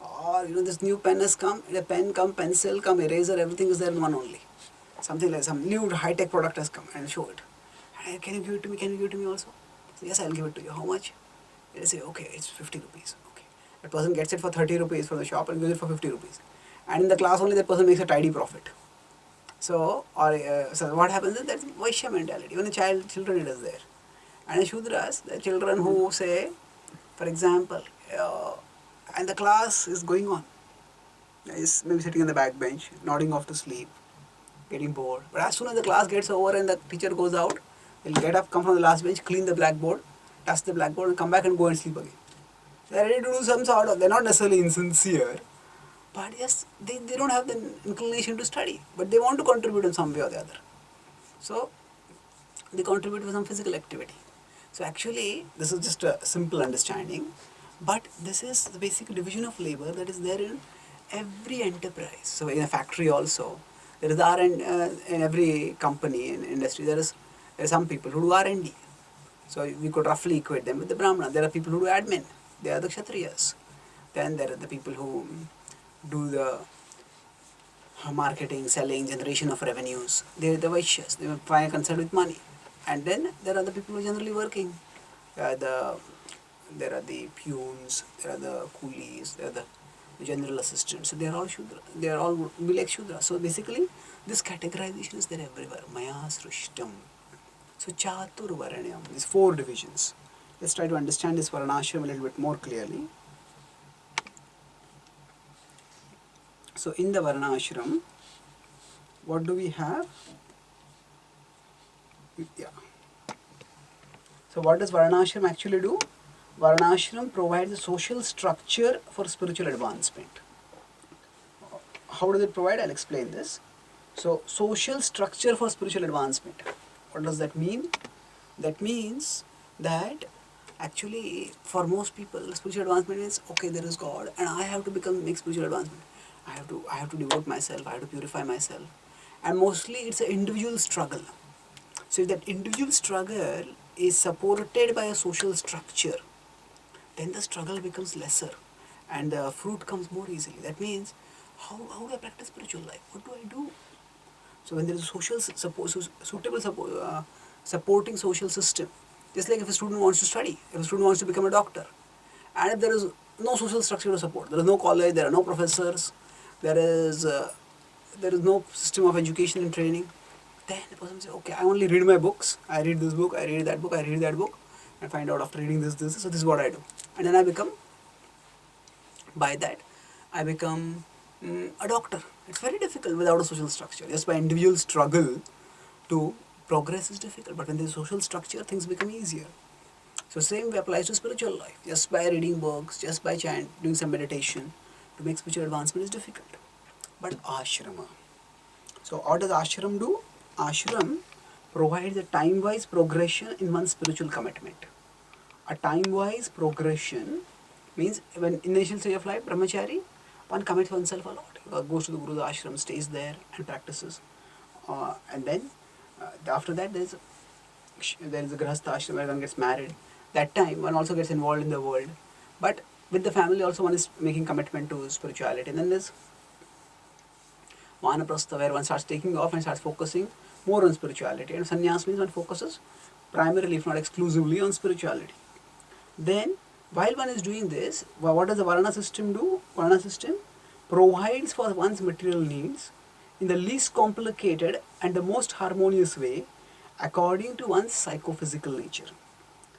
Or, this new pen has come, a pen come, pencil come, eraser, everything is there in one only. Something like some new high-tech product has come and show it. And can you give it to me? Can you give it to me also? So, yes, I'll give it to you. How much? They say, okay, it's 50 rupees. Okay. That person gets it for 30 rupees from the shop and gives it for 50 rupees. And in the class only that person makes a tidy profit. So what happens is that's Vaishya mentality. Even the children it is there. And the Shudras, the children who say, for example, and the class is going on. Is maybe sitting in the back bench, nodding off to sleep, getting bored. But as soon as the class gets over and the teacher goes out, he'll get up, come from the last bench, clean the blackboard, touch the blackboard and come back and go and sleep again. They're ready to do some sort of, they're not necessarily insincere, but yes, they don't have the inclination to study, but they want to contribute in some way or the other. So they contribute to some physical activity. So actually, this is just a simple understanding, but this is the basic division of labor that is there in every enterprise. So in a factory also, there is R and in every company and industry there are some people who do R&D. So we could roughly equate them with the Brahmana. There are people who do admin. They are the Kshatriyas. Then there are the people who do the marketing, selling, generation of revenues. They are the Vaishyas. They are concerned with money. And then there are the people who are generally working. The there are the peons, there are the coolies, there are the general assistants. So they are all Shudra. They are all be like Shudra. So basically, this categorization is there everywhere. Maya Srishtam. So Chatur Varanyam. These four divisions. Let's try to understand this Varanashram a little bit more clearly. So in the Varanashram, what do we have? Yeah. So what does Varanashram actually do? Varanashram provides a social structure for spiritual advancement. How does it provide? I'll explain this. So social structure for spiritual advancement. What does that mean? That means that actually for most people spiritual advancement means okay, there is God and I have to make spiritual advancement. I have to devote myself, I have to purify myself. And mostly it's an individual struggle. So if that individual struggle is supported by a social structure, then the struggle becomes lesser and the fruit comes more easily. That means, how do I practice spiritual life? What do I do? So when there is a social suitable supporting social system, just like if a student wants to study, if a student wants to become a doctor, and if there is no social structure to support, there is no college, there are no professors, there is no system of education and training, then the person says, okay, I only read my books, I read this book, I read that book, I read that book, and find out after reading this, so this is what I do. And then I become, by that, I become a doctor. It's very difficult without a social structure. Just by individual struggle to progress is difficult, but when there's social structure, things become easier. So same way applies to spiritual life. Just by reading books, just by doing some meditation, to make spiritual advancement is difficult. But ashrama. So what does ashram do? Ashram provides a time-wise progression in one's spiritual commitment. A time-wise progression means when in the initial stage of life, brahmachari, one commits oneself a lot. Goes to the Guru's ashram, stays there and practices. And then after that there is a grahastha ashram where one gets married. That time one also gets involved in the world. But with the family also one is making commitment to spirituality. And then there's vanaprastha where one starts taking off and starts focusing more on spirituality. And sannyas means one focuses primarily, if not exclusively, on spirituality. Then while one is doing this, what does the Varana system do? Varana system provides for one's material needs in the least complicated and the most harmonious way according to one's psychophysical nature.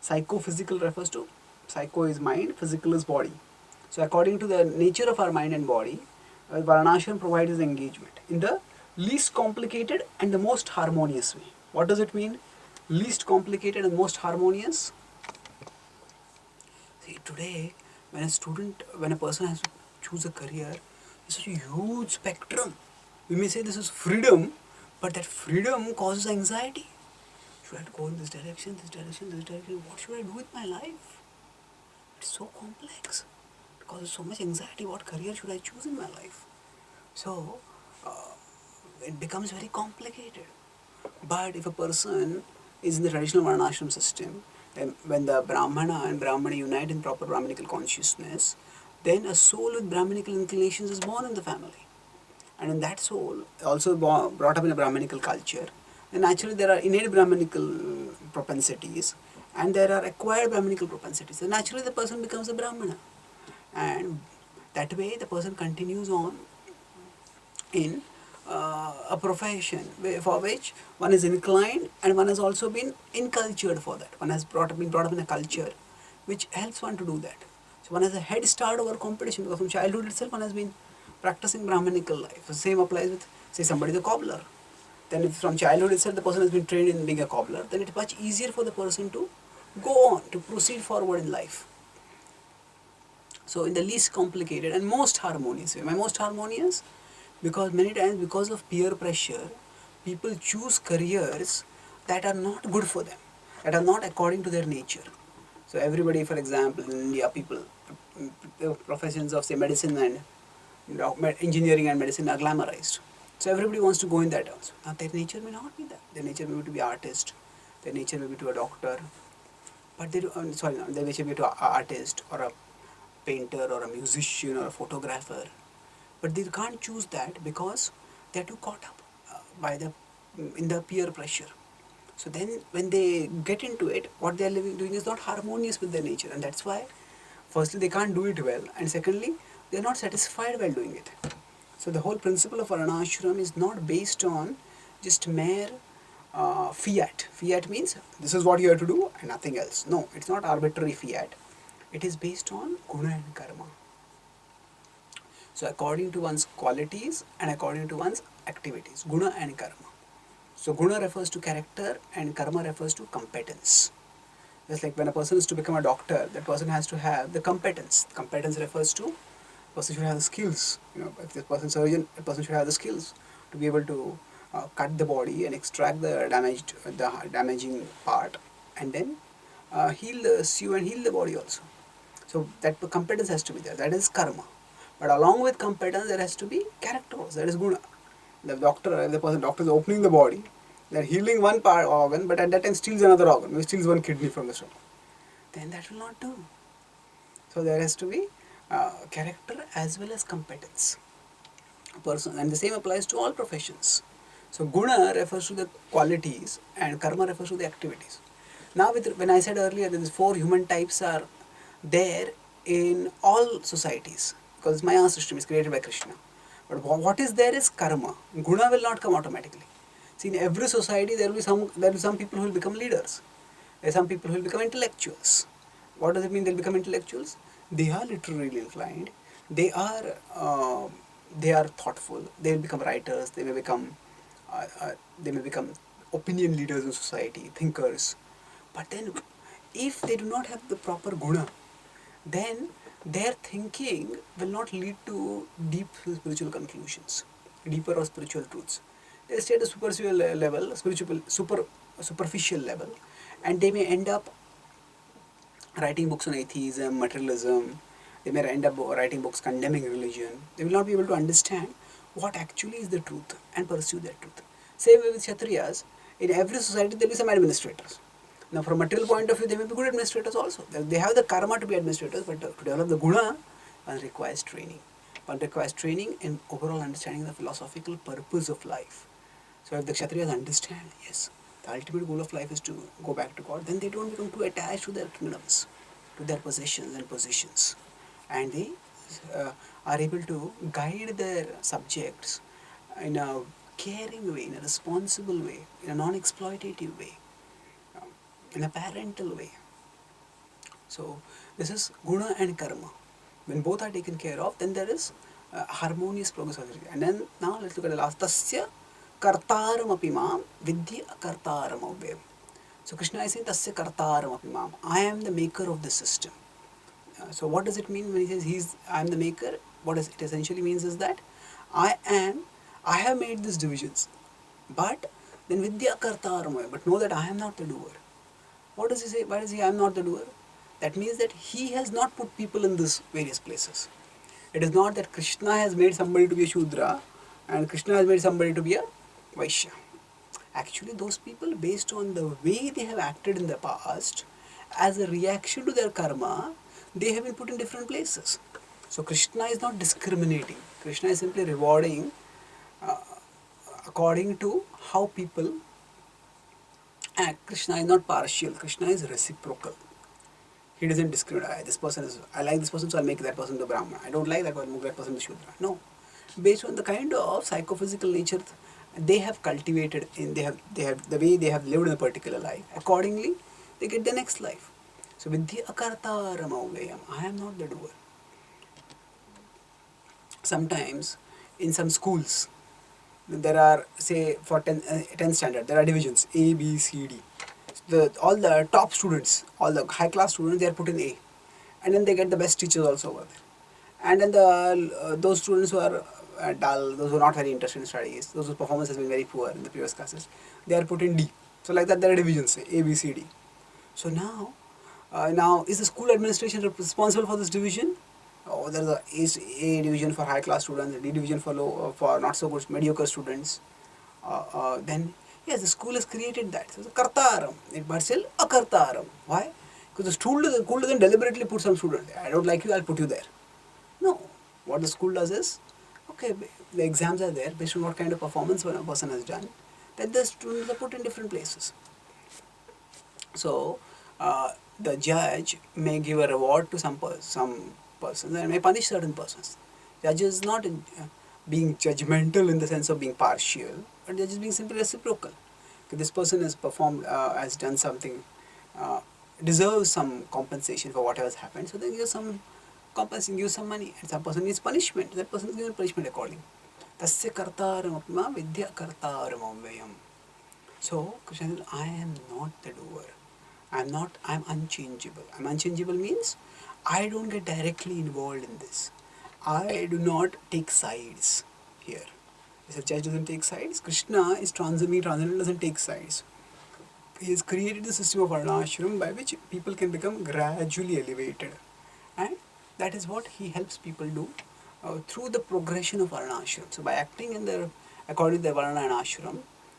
Psychophysical refers to, psycho is mind, physical is body. So according to the nature of our mind and body, Varanashram provides engagement in the least complicated and the most harmonious way. What does it mean? Least complicated and most harmonious? See, today, when a person has to choose a career, it's such a huge spectrum. We may say this is freedom, but that freedom causes anxiety. Should I go in this direction, this direction, this direction? What should I do with my life? It's so complex. It causes so much anxiety. What career should I choose in my life? So, it becomes very complicated. But if a person is in the traditional Varnashram system, when the Brahmana and Brahmani unite in proper Brahminical consciousness, then a soul with Brahminical inclinations is born in the family. And in that soul, also brought up in a Brahminical culture, and naturally there are innate Brahminical propensities and there are acquired Brahminical propensities. So naturally the person becomes a Brahmana. And that way the person continues on in a profession for which one is inclined and one has also been incultured for that. One has been brought up in a culture which helps one to do that. So one has a head start over competition because from childhood itself one has been practicing Brahminical life. The same applies with, say, somebody is a cobbler. Then if from childhood itself the person has been trained in being a cobbler, then it's much easier for the person to go on, to proceed forward in life. So in the least complicated and most harmonious way. Why most harmonious? Because many times because of peer pressure, people choose careers that are not good for them, that are not according to their nature. So everybody, for example, in India, people, the professions of say medicine and engineering and medicine are glamorized. So everybody wants to go in that also. Now their nature may not be that. Their nature may be to be artist. Their nature may be to be a doctor. But they do, sorry, no, their nature may be to an artist or a painter or a musician or a photographer. But they can't choose that because they're too caught up by the in the peer pressure. So then when they get into it, what they are doing is not harmonious with their nature, and that's why firstly they can't do it well, and secondly they are not satisfied while doing it. So the whole principle of Varnashram is not based on just mere fiat. Fiat means this is what you have to do and nothing else. No, it's not arbitrary fiat. It is based on guna and karma. So according to one's qualities and according to one's activities, guna and karma. So guna refers to character and karma refers to competence. Just like when a person is to become a doctor, that person has to have the competence. Competence refers to person should have the skills. If this person is surgeon, a person should have the skills to be able to cut the body and extract the damaging part, and then heal the issue and heal the body also. So that competence has to be there. That is karma. But along with competence, there has to be character also. That is guna. The doctor is opening the body, they are healing one part organ, but at that time steals another organ. Maybe steals one kidney from the stomach. Then that will not do. So there has to be character as well as competence. Person, and the same applies to all professions. So guna refers to the qualities and karma refers to the activities. Now when I said earlier that these four human types are there in all societies because Maya system is created by Krishna. But what is there is karma. Guna will not come automatically. See, in every society there will be some people who will become leaders. There are some people who will become intellectuals. What does it mean they'll become intellectuals? They are literally inclined. They are thoughtful. They will become writers. They may become opinion leaders in society, thinkers. But then, if they do not have the proper guna, then their thinking will not lead to deep spiritual conclusions, deeper or spiritual truths. They stay at a superficial level, superficial level, and they may end up writing books on atheism, materialism. They may end up writing books condemning religion. They will not be able to understand what actually is the truth and pursue that truth. Same way with Kshatriyas. In every society there will be some administrators. Now from a material point of view, they may be good administrators also. They have the karma to be administrators, but to develop the guna, one requires training. One requires training in overall understanding the philosophical purpose of life. So if the Kshatriyas understand, yes, the ultimate goal of life is to go back to God, then they don't become too attached to their kingdoms, to their possessions and positions. And they are able to guide their subjects in a caring way, in a responsible way, in a non-exploitative way, in a parental way. So this is guna and karma. When both are taken care of, then there is harmonious progress. And then now let's look at the last. Tasya kartaram apimam vidya kartaram avayam. So Krishna is saying Tasya kartaram apimam. I am the maker of the system. So what does it mean when he says I am the maker? What it essentially means is that I have made these divisions. But then vidya kartaram avayam. But know that I am not the doer. What does he say? Why does he I am not the doer? That means that he has not put people in these various places. It is not that Krishna has made somebody to be a Shudra and Krishna has made somebody to be a Vaishya. Actually, those people, based on the way they have acted in the past, as a reaction to their karma, they have been put in different places. So Krishna is not discriminating. Krishna is simply rewarding according to how people act. Krishna is not partial. Krishna is reciprocal. He doesn't discriminate. I like this person, so I'll make that person the Brahman. I don't like that person, I'll make that person the Shudra. No. Based on the kind of psychophysical nature they have cultivated the way they have lived in a particular life. Accordingly, they get the next life. So vidya akarta ramavayam. I am not the doer. Sometimes in some schools there are, say for 10th standard, there are divisions A, B, C, D. All the top students, all the high class students, they are put in A, and then they get the best teachers also over there. And then those students who are dull, those who are not very interested in studies, those whose performance has been very poor in the previous classes, they are put in D. So like that there are divisions, A, B, C, D. So now is the school administration responsible for this division? Oh, there is A division for high class students, D division for for not so good mediocre students. Then yes, the school has created that. So it's a kartaram. But still a kartaram. Why? Because the school doesn't deliberately put some student. I don't like you, I'll put you there. No. What the school does is, okay, the exams are there based on what kind of performance one person has done. Then the students are put in different places. So the judge may give a reward to some persons and may punish certain persons. Judge is not being judgmental in the sense of being partial, but they're just being simply reciprocal. Okay, this person has performed, has done something, deserves some compensation for whatever has happened, so they give some compensation, give some money, and some person needs punishment, that person is given punishment accordingly. Tasya kartaram apma vidya kartaram avyayam. So Krishna said, I am not the doer. I'm unchangeable. I'm unchangeable means I don't get directly involved in this. I do not take sides here. If a judge doesn't take sides, Krishna is transcendental, doesn't take sides. He has created the system of Varnashram by which people can become gradually elevated. And that is what he helps people do through the progression of Varnashram. So by acting according to the Varna and Ashram,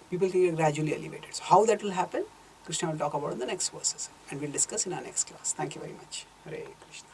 people can get gradually elevated. So how that will happen, Krishna will talk about in the next verses and we'll discuss in our next class. Thank you very much. Hare Krishna.